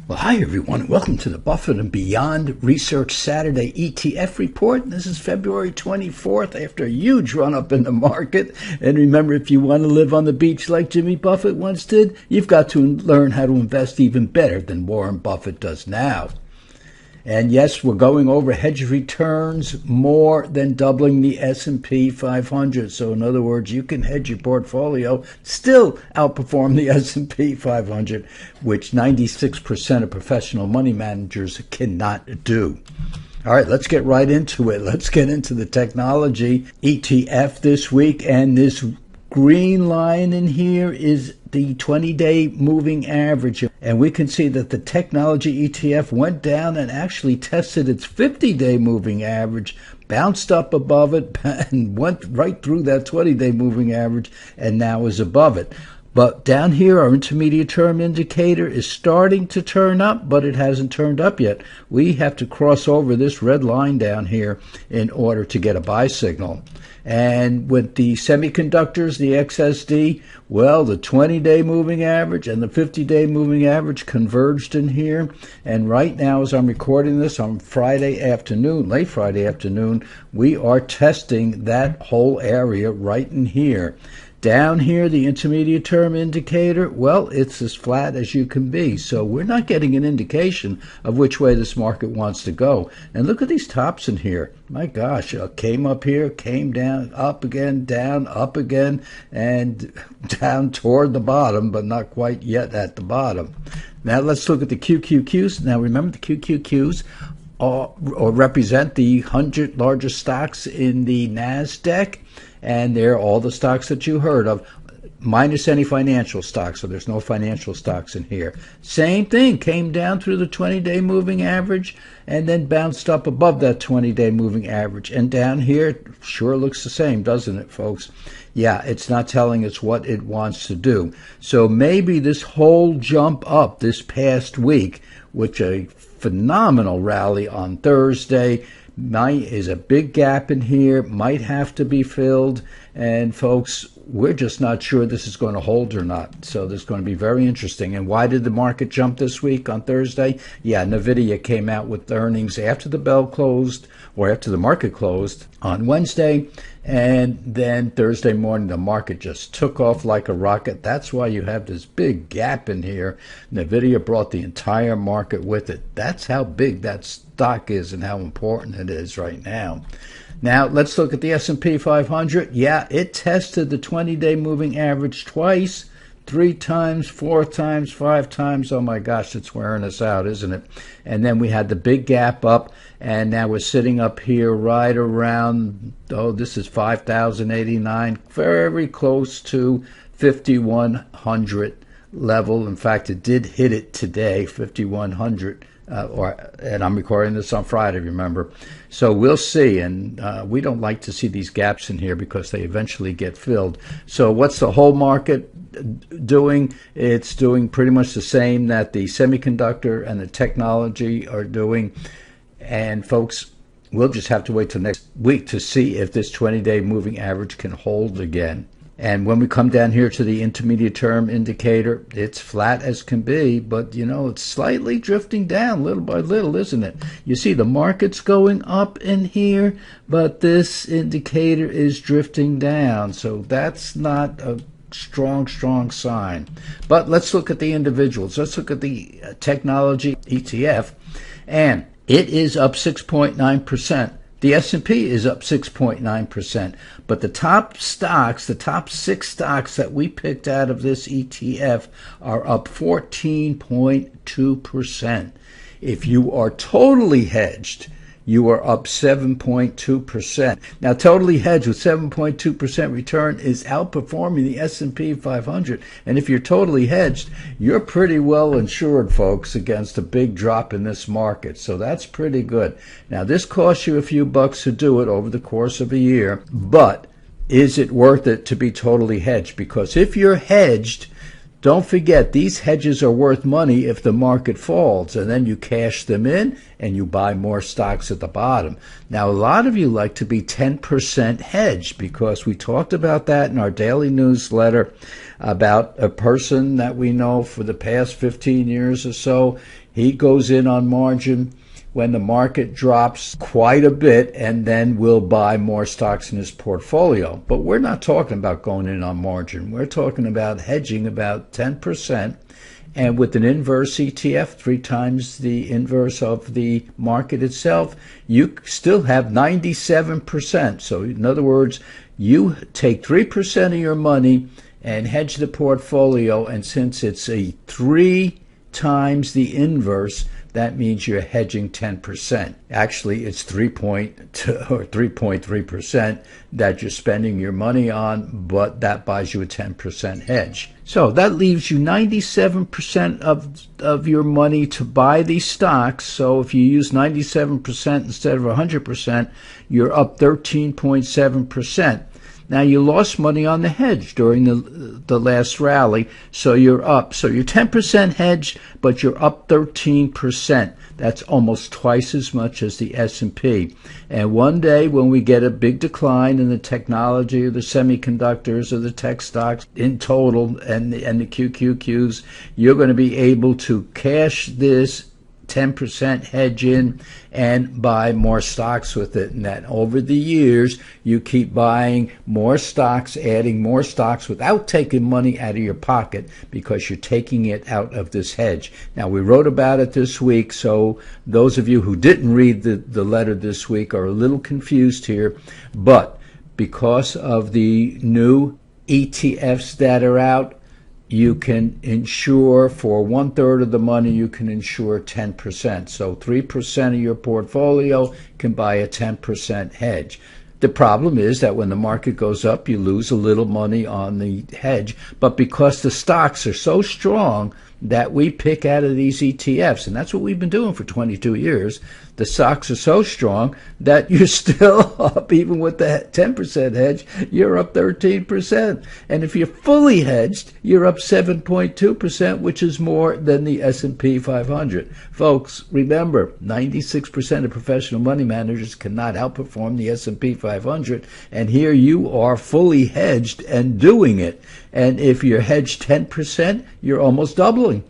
Well, hi everyone, and welcome to the Buffett and Beyond Research Saturday ETF report. This is February 24th after a huge run-up in the market. And remember, if you want to live on the beach like Jimmy Buffett once did, you've got to learn how to invest even better than Warren Buffett does now. And yes, we're going over hedge returns more than doubling the S&P 500. So in other words, you can hedge your portfolio, still outperform the S&P 500, which 96% of professional money managers cannot do. All right, let's get right into it. Let's get into the technology ETF this week. And this green line in here is the 20-day moving average. And we can see that the technology ETF went down and actually tested its 50-day moving average, bounced up above it, and went right through that 20-day moving average, and now is above it. But down here, our intermediate term indicator is starting to turn up, but it hasn't turned up yet. We have to cross over this red line down here in order to get a buy signal. And with the semiconductors, the XSD, well, the 20-day moving average and the 50-day moving average converged in here. And right now, as I'm recording this on Friday afternoon, late Friday afternoon, we are testing that whole area right in here. Down here, the intermediate term indicator, well, it's as flat as you can be. So we're not getting an indication of which way this market wants to go. And look at these tops in here. My gosh, came up here, came down, up again, down, up again, and down toward the bottom, but not quite yet at the bottom. Now let's look at the QQQs. Now remember, the QQQs or represent the 100 largest stocks in the NASDAQ. And they're all the stocks that you heard of, minus any financial stocks. So there's no financial stocks in here. Same thing, came down through the 20-day moving average and then bounced up above that 20-day moving average. And down here, sure looks the same, doesn't it, folks? Yeah, it's not telling us what it wants to do. So maybe this whole jump up this past week, which a phenomenal rally on Thursday, is a big gap in here, might have to be filled, and folks, we're just not sure this is going to hold or not. So this is going to be very interesting. And why did the market jump this week on Thursday? Yeah, NVIDIA came out with earnings after the bell closed, or after the market closed on Wednesday, and then Thursday morning the market just took off like a rocket. That's why you have this big gap in here. NVIDIA brought the entire market with it. That's how big that stock is and how important it is right now. Now, let's look at the S&P 500. Yeah, it tested the 20-day moving average twice, 3 times, 4 times, 5 times. Oh my gosh, it's wearing us out, isn't it? And then we had the big gap up, and now we're sitting up here right around, this is 5,089, very close to 5,100 level. In fact, it did hit it today, 5,100. And I'm recording this on Friday, remember. So we'll see, and we don't like to see these gaps in here because they eventually get filled. So what's the whole market doing? It's doing pretty much the same that the semiconductor and the technology are doing. And folks, we'll just have to wait till next week to see if this 20-day moving average can hold again. And when we come down here to the intermediate term indicator, it's flat as can be, but it's slightly drifting down little by little, isn't it? You see the market's going up in here, but this indicator is drifting down. So that's not a strong sign. But let's look at the individuals. Let's look at the technology ETF, and it is up 6.9%. The S&P is up 6.9%, but the top stocks, the top 6 stocks that we picked out of this ETF are up 14.2%. If you are totally hedged, you are up 7.2%. Now, totally hedged with 7.2% return is outperforming the S&P 500. And if you're totally hedged, you're pretty well insured, folks, against a big drop in this market. So that's pretty good. Now, this costs you a few bucks to do it over the course of a year, but is it worth it to be totally hedged? Because if you're hedged, don't forget, these hedges are worth money if the market falls, and then you cash them in and you buy more stocks at the bottom. Now, a lot of you like to be 10% hedged because we talked about that in our daily newsletter about a person that we know for the past 15 years or so. He goes in on margin when the market drops quite a bit, and then will buy more stocks in his portfolio. But we're not talking about going in on margin. We're talking about hedging about 10%. And with an inverse ETF, 3 times the inverse of the market itself, you still have 97%. So in other words, you take 3% of your money and hedge the portfolio, and since it's a 3 times the inverse, that means you're hedging 10%. Actually, it's 3.3% that you're spending your money on, but that buys you a 10% hedge. So that leaves you 97% of your money to buy these stocks. So if you use 97% instead of 100%, you're up 13.7%. Now, you lost money on the hedge during the last rally, so you're up. So you're 10% hedged, but you're up 13%. That's almost twice as much as the S&P. And one day when we get a big decline in the technology or the semiconductors or the tech stocks in total and the QQQs, you're going to be able to cash this 10% hedge in and buy more stocks with it. And that over the years, you keep buying more stocks, adding more stocks without taking money out of your pocket, because you're taking it out of this hedge. Now, we wrote about it this week, so those of you who didn't read the letter this week are a little confused here. But because of the new ETFs that are out, you can insure for 1/3 of the money, you can insure 10%. So 3% of your portfolio can buy a 10% hedge. The problem is that when the market goes up, you lose a little money on the hedge. But because the stocks are so strong that we pick out of these ETFs, and that's what we've been doing for 22 years, the stocks are so strong that you're still up. Even with the 10% hedge, you're up 13%. And if you're fully hedged, you're up 7.2%, which is more than the S&P 500. Folks, remember, 96% of professional money managers cannot outperform the S&P 500, and here you are fully hedged and doing it. And if you're hedged 10%, you're almost doubling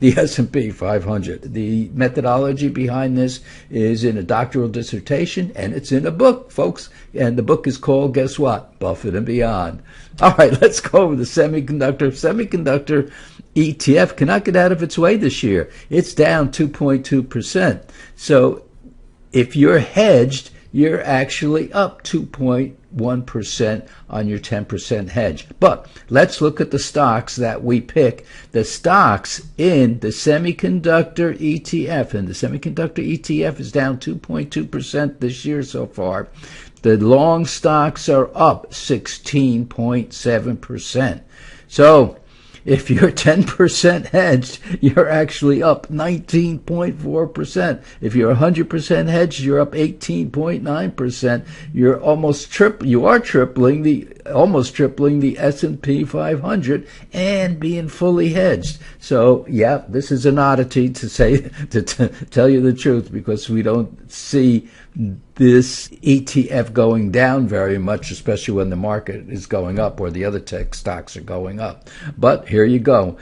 the S&P 500. The methodology behind this is in a doctoral dissertation, and it's in a book, folks. And the book is called, guess what? Buffett and Beyond. All right, let's go over the semiconductor. Semiconductor ETF cannot get out of its way this year. It's down 2.2%. So if you're hedged, you're actually up 2.1% on your 10% hedge. But let's look at the stocks that we pick. The stocks in the semiconductor ETF, and the semiconductor ETF is down 2.2% this year so far. The long stocks are up 16.7%. So if you're 10% hedged, you're actually up 19.4%. If you're 100% hedged, you're up 18.9%. You're almost tripling the S&P 500 and being fully hedged. So, yeah, this is an oddity to tell you the truth, because we don't see this ETF going down very much, especially when the market is going up or the other tech stocks are going up. But here you go.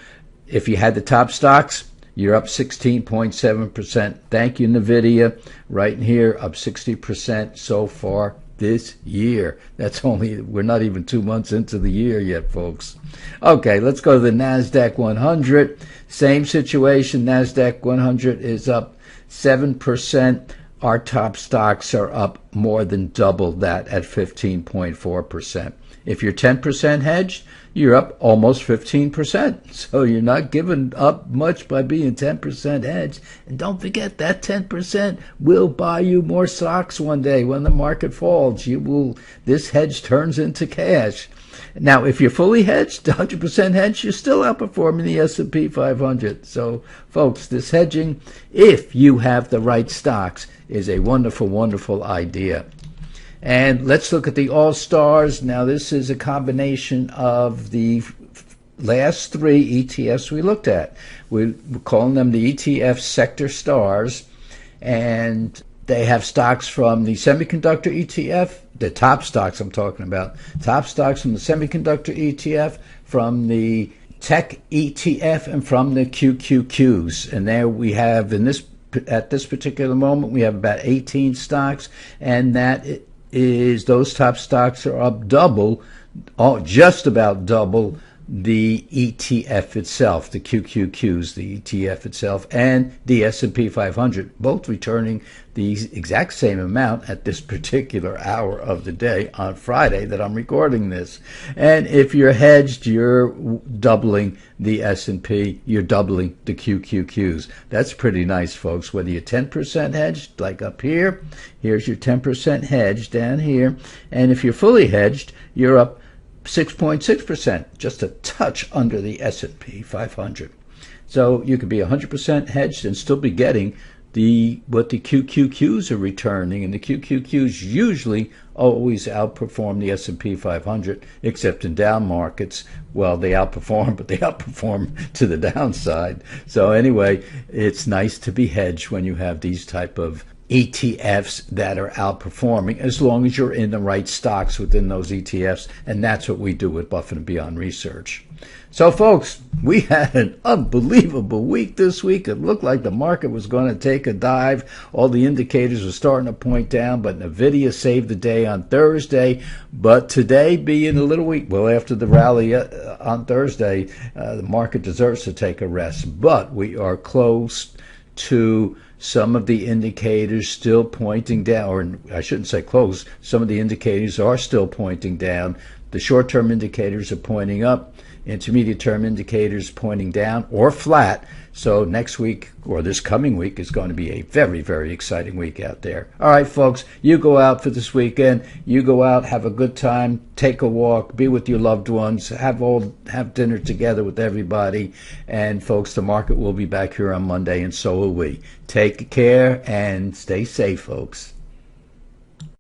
If you had the top stocks, you're up 16.7%. Thank you, NVIDIA. Right in here, up 60% so far this year. We're not even 2 months into the year yet, folks. Okay, let's go to the NASDAQ 100. Same situation. NASDAQ 100 is up 7%. Our top stocks are up more than double that at 15.4%. If you're 10% hedged, you're up almost 15%. So you're not giving up much by being 10% hedged. And don't forget, that 10% will buy you more stocks one day when the market falls. This hedge turns into cash. Now, if you're fully hedged, 100% hedged, you're still outperforming the S&P 500. So, folks, this hedging, if you have the right stocks, is a wonderful, wonderful idea. And let's look at the All Stars. Now, this is a combination of the last 3 ETFs we looked at. We're calling them the ETF Sector Stars. And they have stocks from the semiconductor ETF, the top stocks I'm talking about, top stocks from the semiconductor ETF, from the tech ETF and from the QQQs. And there we have at this particular moment, we have about 18 stocks, and that is those top stocks are up double, just about double the ETF itself, the QQQs, the ETF itself, and the S&P 500, both returning the exact same amount at this particular hour of the day on Friday that I'm recording this. And if you're hedged, you're doubling the S&P, you're doubling the QQQs. That's pretty nice, folks. Whether you're 10% hedged, like up here, here's your 10% hedge down here, and if you're fully hedged, you're up 6.6%, just a touch under the S&P 500. So you could be 100% hedged and still be getting what the QQQs are returning, and the QQQs usually always outperform the S&P 500, except in down markets. Well, they outperform, but they outperform to the downside. So anyway, it's nice to be hedged when you have these type of ETFs that are outperforming, as long as you're in the right stocks within those ETFs, and that's what we do with Buffett and Beyond Research. So folks, we had an unbelievable week this week. It looked like the market was going to take a dive. All the indicators were starting to point down, but Nvidia saved the day on Thursday. But today being a little weak, well, after the rally on Thursday, the market deserves to take a rest. But we are close to some of the indicators still pointing down, or I shouldn't say close. Some of the indicators are still pointing down. The short-term indicators are pointing up. Intermediate-term indicators pointing down or flat. So next week, or this coming week, is going to be a very, very exciting week out there. All right, folks, you go out for this weekend. You go out, have a good time, take a walk, be with your loved ones, have dinner together with everybody. And folks, the market will be back here on Monday, and so will we. Take care and stay safe, folks.